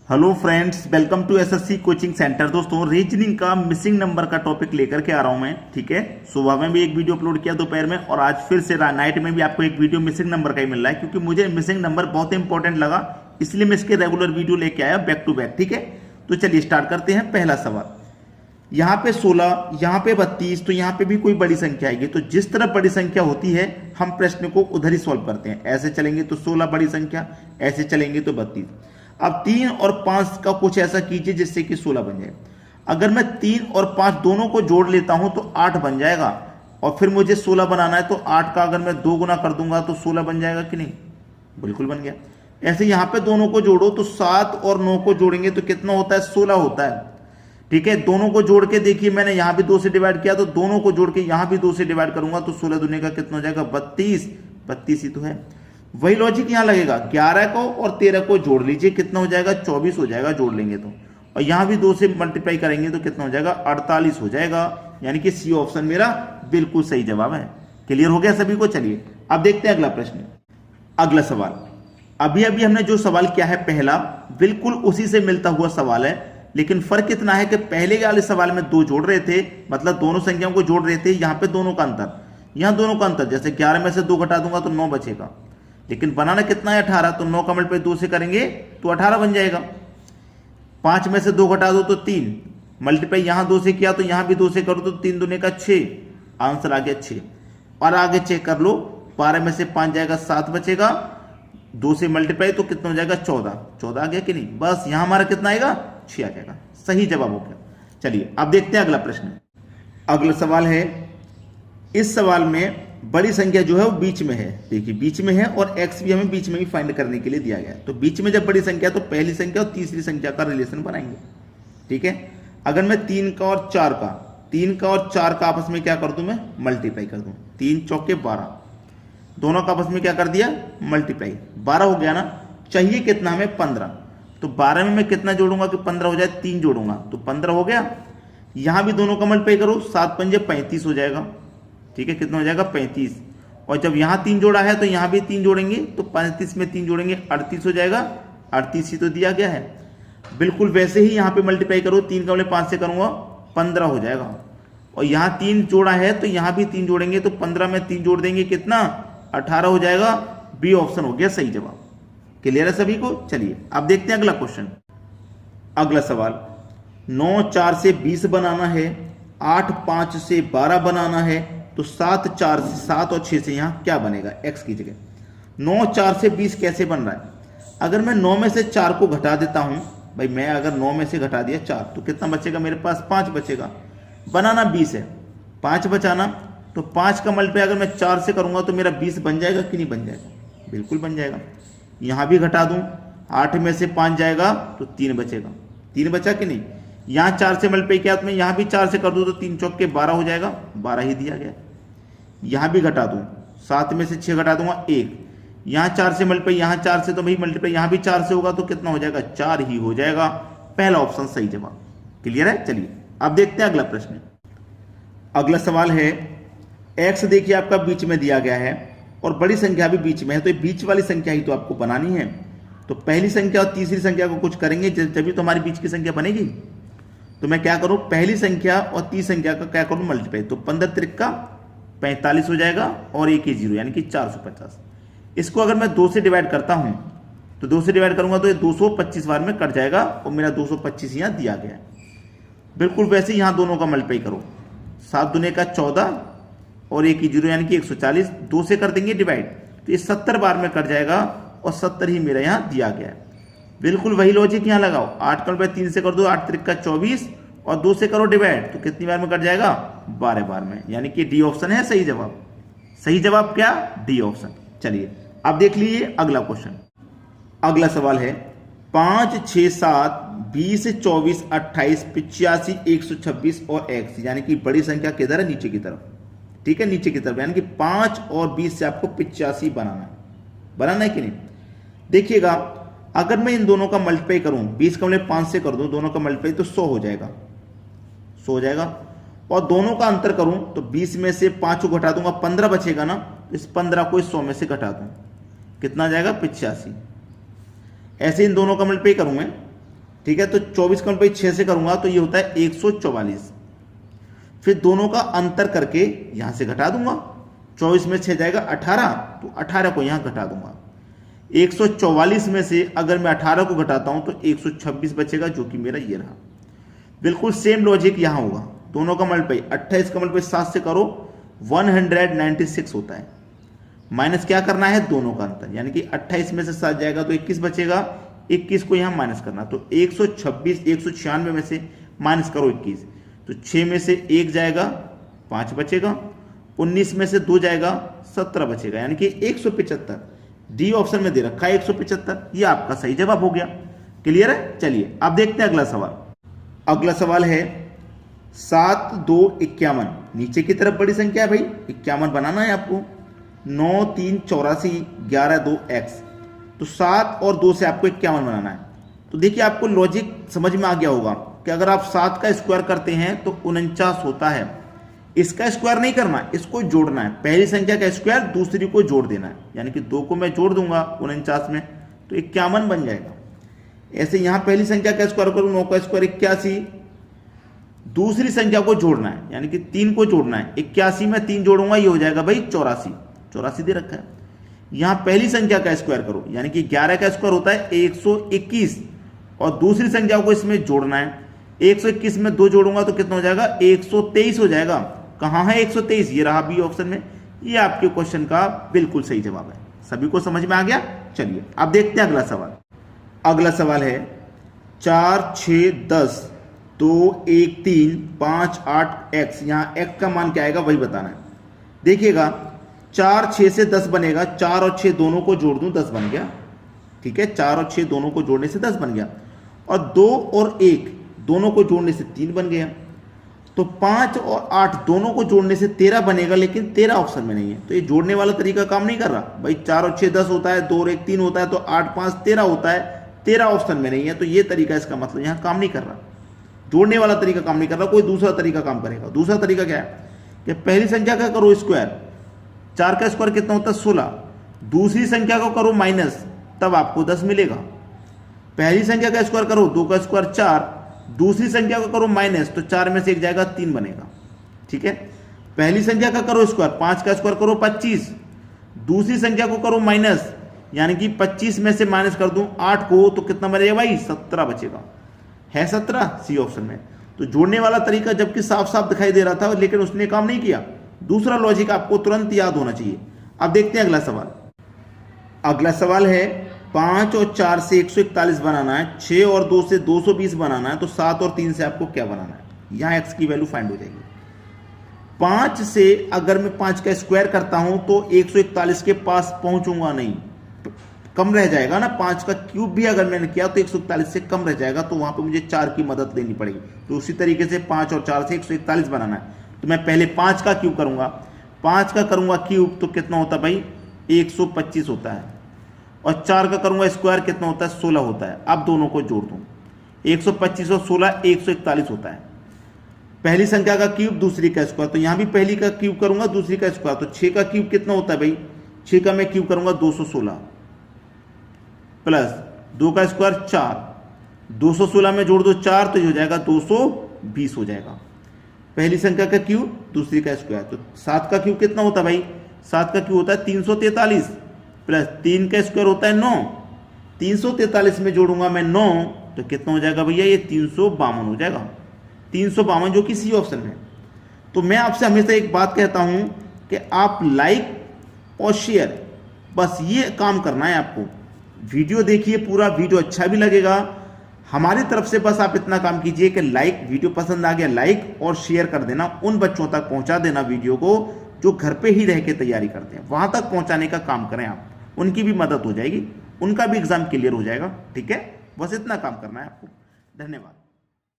Hello friends, welcome to SSC coaching centre. दोस्तों, reasoning का missing number का topic लेकर के आ रहा हूं मैं। ठीक है, सुबह में भी एक वीडियो अपलोड किया दोपहर में, और आज फिर से नाइट में भी आपको एक वीडियो मिसिंग नंबर का ही मिल रहा है, क्योंकि मुझे मिसिंग नंबर बहुत इंपॉर्टेंट लगा, इसलिए मैं इसके रेगुलर वीडियो लेके आया बैक टू बैक। ठीक है, तो चलिए स्टार्ट करते हैं। पहला सवाल, यहाँ पे 16, यहाँ पे 32, तो यहाँ पे भी कोई बड़ी संख्या आएगी। तो जिस तरह बड़ी संख्या होती है हम प्रश्न को उधर ही सॉल्व करते हैं। ऐसे चलेंगे तो 16 बड़ी संख्या, ऐसे चलेंगे तो 32। अब 3 और 5 का कुछ ऐसा कीजिए जिससे कि 16 बन जाए। अगर मैं 3 और 5 दोनों को जोड़ लेता हूं तो 8 बन जाएगा, और फिर मुझे 16 बनाना है, तो 8 का अगर मैं 2 गुना कर दूंगा तो 16 बन जाएगा कि नहीं? बिल्कुल बन गया। ऐसे यहां पे दोनों को जोड़ो तो 7 और 9 को जोड़ेंगे तो कितना होता है? 16 होता है। ठीक है, दोनों को जोड़ के देखिए, मैंने यहां भी 2 से डिवाइड किया, तो दोनों को जोड़ के यहां भी 2 से डिवाइड करूंगा तो 16 दूनी का कितना हो जाएगा? 32। 32 ही तो है। वही लॉजिक यहां लगेगा, 11 को और 13 को जोड़ लीजिए, कितना हो जाएगा? 24 हो जाएगा जोड़ लेंगे तो। और यहां भी 2 से मल्टीप्लाई करेंगे तो कितना हो जाएगा? 48 हो जाएगा। यानी कि सी ऑप्शन मेरा बिल्कुल सही जवाब है। क्लियर हो गया सभी को? चलिए अब देखते हैं अगला प्रश्न। अगला सवाल, अभी अभी हमने जो सवाल किया है पहला, बिल्कुल उसी से मिलता हुआ सवाल है, लेकिन फर्क इतना है कि पहले वाले सवाल में 2 जोड़ रहे थे, मतलब दोनों संख्याओं को जोड़ रहे थे। यहां पे दोनों का अंतर, यहां दोनों का अंतर, जैसे 11 में से 2 घटा दूंगा तो 9 बचेगा, लेकिन बनाना कितना है? 18। तो 9 का मल्टीप्लाई 2 से करेंगे तो 18 बन जाएगा। 5 में से 2 घटा दो तो 3, मल्टीप्लाई यहां 2 से किया तो यहां भी 2 से करो तो 3 दूने का 6, आंसर आ गया 6। और आगे चेक कर लो, 12 में से 5 जाएगा 7 बचेगा, 2 से मल्टीप्लाई तो कितना हो जाएगा? 14। 14 आ गया कि नहीं? बस यहां हमारा कितना आएगा? 6 आ जाएगा। सही जवाब हो गया। चलिए अब देखते हैं अगला प्रश्न। अगला सवाल है, इस सवाल में बड़ी संख्या जो है वो बीच में है। देखिए बीच में है, और x भी हमें बीच में ही फाइंड करने के लिए दिया गया है। तो बीच में जब बड़ी संख्या तो पहली संख्या और तीसरी संख्या का रिलेशन बनाएंगे। ठीक है, अगर मैं 3 का और 4 का आपस में क्या कर दूं? मैं मल्टीप्लाई कर दूं। 3 चौके 12, दोनों का आपस में क्या कर दिया? मल्टीप्लाई। 12 हो गया ना? चाहिए कितना हमें? 15। तो 12 में मैं कितना जोड़ूंगा कि 15 हो जाए? 3 जोड़ूंगा तो 15 हो गया। यहां भी दोनों का मल्टीप्लाई करो, 7 पंजे 35 हो जाएगा। ठीक है, कितना हो जाएगा? 35। और जब यहां 3 जोड़ा है तो यहां भी 3 जोड़ेंगे, तो 35 में 3 जोड़ेंगे 38 हो जाएगा। 38 ही तो दिया गया है। बिल्कुल वैसे ही यहां पे मल्टीप्लाई करो, 3 का 5 से करूंगा 15 हो जाएगा। और यहां 3 जोड़ा है तो यहां भी 3 जोड़ेंगे, तो 15 में 3 जोड़ देंगे, कितना? 18 हो जाएगा। बी ऑप्शन हो गया सही जवाब। क्लियर है सभी को? चलिए अब देखते हैं अगला क्वेश्चन। अगला सवाल, 9 4 से 20 बनाना है, 8 5 से 12 बनाना है, तो 7 4 से 7 और 6 से यहां क्या बनेगा? x की जगह। 9 4 से 20 कैसे बन रहा है? अगर मैं 9 में से 4 को घटा देता हूं, भाई मैं अगर 9 में से घटा दिया 4 तो कितना बचेगा? मेरे पास 5 बचेगा। बनाना 20 है, 5 बचाना, तो 5 का मल्टीप्लाई अगर मैं 4 से करूंगा तो मेरा 20 बन जाएगा कि नहीं बन जाएगा? बिल्कुल बन जाएगा। यहां भी घटा दूं, 8 में से 5 जाएगा तो 3 बचेगा। 3 बचा कि नहीं? यहां 4 से मल्टीप्लाई किया तो मैं यहां भी 4 से कर दूं तो 3 चौके 12 हो जाएगा। 12 ही दिया गया। यहां भी घटा दूं, 7 में से 6 घटा दूंगा 1, यहां 4 से मल्टीप्लाई, यहां 4 से तो भाई मल्टीप्लाई यहां भी 4 से होगा तो कितना हो जाएगा? 4 ही हो जाएगा। पहला ऑप्शन सही जवाब। क्लियर है? चलिए अब देखते हैं अगला प्रश्न। अगला सवाल है, x देखिए आपका बीच में दिया गया है और बड़ी संख्या भी बीच में है, तो ये बीच वाली संख्या ही तो आपको बनानी है। तो पहली संख्या और तीसरी संख्या को कुछ करेंगे जब तो हमारी बीच की संख्या बनेगी। तो मैं क्या करूं? पहली संख्या और तीसरी संख्या का क्या करूं? मल्टीप्लाई। तो 15 त्रिक का 45 हो जाएगा, और 1 ही 0 यानी कि 450। इसको अगर मैं 2 से डिवाइड करता हूं तो 2 से डिवाइड करूंगा तो ये 225 बार में कट जाएगा, और मेरा 225 यहां दिया गया है। बिल्कुल वैसे ही यहां दोनों का मल्टीप्लाई करो, 7 दूने का 14 और 1 ही 0 यानी कि 140। 2 से कर देंगे डिवाइड तो ये 70 बार में कट जाएगा, और 70 ही मेरा यहां दिया गया है। बिल्कुल वही लॉजिक यहां लगाओ, 8 का मल्टीप्लाई 3 से कर दो, 8 त्रिक का 24, और 2 से करो डिवाइड तो कितनी बार में कट जाएगा? 12 बार में। यानी कि डी ऑप्शन है सही जवाब। सही जवाब क्या? D option. चलिए अब देख लीजिए अगला क्वेश्चन। अगला सवाल है, 5 6 7 20 24 28 85 126 और x, यानी कि बड़ी संख्या किधर है? नीचे की तरफ। ठीक है, नीचे की तरफ, यानी कि 5 और 20 से आपको 85 बनाना है कि नहीं? देखिएगा, अगर मैं इन दोनों का मल्टीप्लाई करूं, 20 का मल्टीप्लाई 5 से कर दूं, दोनों का मल्टीप्लाई तो 100 हो जाएगा। 100 हो जाएगा। और दोनों का अंतर करूं तो 20 में से 5 को घटा दूंगा, 15 बचेगा ना, तो इस 15 को इस 100 में से घटा दूं, कितना जाएगा? 85। ऐसे इन दोनों का मल्टीप्लाई करूं मैं, ठीक है। तो 24 का मल्टीप्लाई 6 से करूंगा तो ये होता है 144। फिर दोनों का अंतर करके यहां से घटा दूंगा, 24 में 6 जाएगा 18, तो 18 को यहां घटा दूंगा। 144 में से अगर मैं 18 को घटाता हूं तो 126 बचेगा, जो कि मेरा ये रहा। बिल्कुल सेम लॉजिक यहां होगा, दोनों का मल्टीप्लाई 28 का मल्टीप्लाई 7 से करो 196 होता है। माइनस क्या करना है, दोनों का अंतर, यानी कि 28 में से 7 जाएगा तो 21 बचेगा, 21 को यहां माइनस करना, तो 126 196 में से माइनस करो 21, तो 6 में से 1 जाएगा 5 बचेगा, 19 में से 2 जाएगा 17 बचेगा, यानी कि 175। डी ऑप्शन में दे रखा है 175, ये आपका सही जवाब हो गया। क्लियर है। चलिए अब देखते हैं अगला सवाल। अगला सवाल है 7 2 51। नीचे की तरफ बड़ी संख्या है भाई, 51 बनाना है आपको। 9 3 84 11 2 x, तो 7 और 2 से आपको 51 बनाना है। तो देखिए आपको लॉजिक समझ में आ गया होगा कि अगर आप 7 का स्क्वायर करते हैं तो 49 होता है। इसका स्क्वायर नहीं करना, इसको जोड़ना है। पहली संख्या का स्क्वायर दूसरी को जोड़ देना है, यानी कि 2 को मैं जोड़ दूंगा 49 में तो 51 बन जाएगा। ऐसे यहां पहली संख्या का स्क्वायर करूं, 9 का स्क्वायर 81, दूसरी संख्या को जोड़ना है, यानी कि 3 को जोड़ना है। 81 में 3 जोड़ूंगा, ये हो जाएगा भाई 84 दे रखा है। यहां पहली संख्या का स्क्वायर करो, यानी कि 11 का स्क्वायर होता है 121, और दूसरी संख्या को इसमें जोड़ना है। 121 में 2 जोड़ूंगा तो कितना हो जाएगा, 123 हो जाएगा। कहां है 123, ये रहा बी ऑप्शन में। ये आपके क्वेश्चन का बिल्कुल सही जवाब है। सभी को समझ में आ गया। चलिए अब देखते हैं अगला सवाल। अगला सवाल है 4 6 10 2 1 3 5 8 x। यहां x का मान क्या आएगा वही बताना है। देखिएगा 4 6 से 10 बनेगा, 4 और 6 दोनों को जोड़ दूं 10 बन गया। ठीक है, 4 और 6 दोनों को जोड़ने से 10 बन गया, और 2 और 1 दोनों को जोड़ने से 3 बन गया। तो 5 और 8 दोनों को जोड़ने से 13 बनेगा, लेकिन 13 ऑप्शन में नहीं है। तो ये जोड़ने वाला तरीका काम नहीं कर रहा भाई। 4 और 6 10 होता है, 2 और 1 3 होता है, तो 8 5 13 होता है, 13 ऑप्शन में नहीं है। तो ये तरीका इसका मतलब यहाँ काम नहीं कर रहा, जोड़ने वाला तरीका काम नहीं कर रहा, कोई दूसरा तरीका काम करेगा। दूसरा तरीका क्या है कि पहली संख्या का करो स्क्वायर, 4 का स्क्वायर कितना होता है 16, दूसरी संख्या को करो माइनस, तब आपको 10 मिलेगा। पहली संख्या का स्क्वायर करो, 2 का स्क्वायर 4, दूसरी संख्या को करो माइनस, तो 4 में से 1 जाएगा 3 बनेगा। ठीक है, पहली संख्या का करो स्क्वायर, 5 का स्क्वायर करो 25, दूसरी संख्या को करो माइनस, यानी कि 25 में से माइनस कर दूं 8 को, तो कितना बनेगा भाई 17 बचेगा। है 17 सी ऑप्शन में। तो जोड़ने वाला तरीका जबकि साफ साफ दिखाई दे रहा था, लेकिन उसने काम नहीं किया। दूसरा लॉजिक आपको तुरंत याद होना चाहिए। अब देखते हैं अगला सवाल। अगला सवाल है 5 और 4 से 141 बनाना है, 6 और 2 से 220 बनाना है, तो 7 और 3 से आपको क्या बनाना है। यहां x की वैल्यू फाइंड हो जाएगी। 5 से अगर मैं 5 का स्क्वायर करता हूं तो 141 के पास पहुंचूंगा नहीं, कम रह जाएगा ना। 5 का क्यूब भी अगर मैंने किया तो 141 से कम रह जाएगा, तो वहां पे मुझे 4 की मदद लेनी पड़ेगी। तो उसी तरीके से 5 और 4 से 141 बनाना है, तो मैं पहले 5 का क्यूब करूंगा। 5 का करूंगा क्यूब तो कितना होता है भाई 125 होता है, और 4 का करूंगा स्क्वायर कितना होता है 16 होता है। अब दोनों को जोड़ दूं, 125 और 16 141 होता है। पहली संख्या का क्यूब दूसरी का स्क्वायर, तो यहां भी पहली का क्यूब करूंगा दूसरी का स्क्वायर, तो 6 का क्यूब कितना होता है भाई, 6 का मैं क्यूब करूंगा 216 प्लस 2 का स्क्वायर 4, 216 में जोड़ दो 4 तो ये हो जाएगा 220 हो जाएगा। पहली संख्या का क्यूब दूसरी का स्क्वायर, तो 7 का क्यूब कितना होता है भाई, 7 का क्यूब होता है 343 प्लस 3 का स्क्वायर होता है 9, 343 में जोड़ूंगा मैं 9 तो कितना हो जाएगा भैया, ये 352 हो जाएगा। 352 जो कि सी ऑप्शन है। तो मैं आपसे हमेशा एक बात कहता हूं कि आप लाइक और शेयर, बस ये काम करना है आपको। वीडियो देखिए पूरा, वीडियो अच्छा भी लगेगा। हमारी तरफ से बस आप इतना काम कीजिए कि लाइक, वीडियो पसंद आ गया लाइक और शेयर कर देना, उन बच्चों तक पहुंचा देना वीडियो को जो घर पे ही रह के तैयारी करते हैं, वहां तक पहुंचाने का काम करें आप। उनकी भी मदद हो जाएगी, उनका भी एग्जाम क्लियर हो जाएगा। ठीक है, बस इतना काम करना है आपको। धन्यवाद।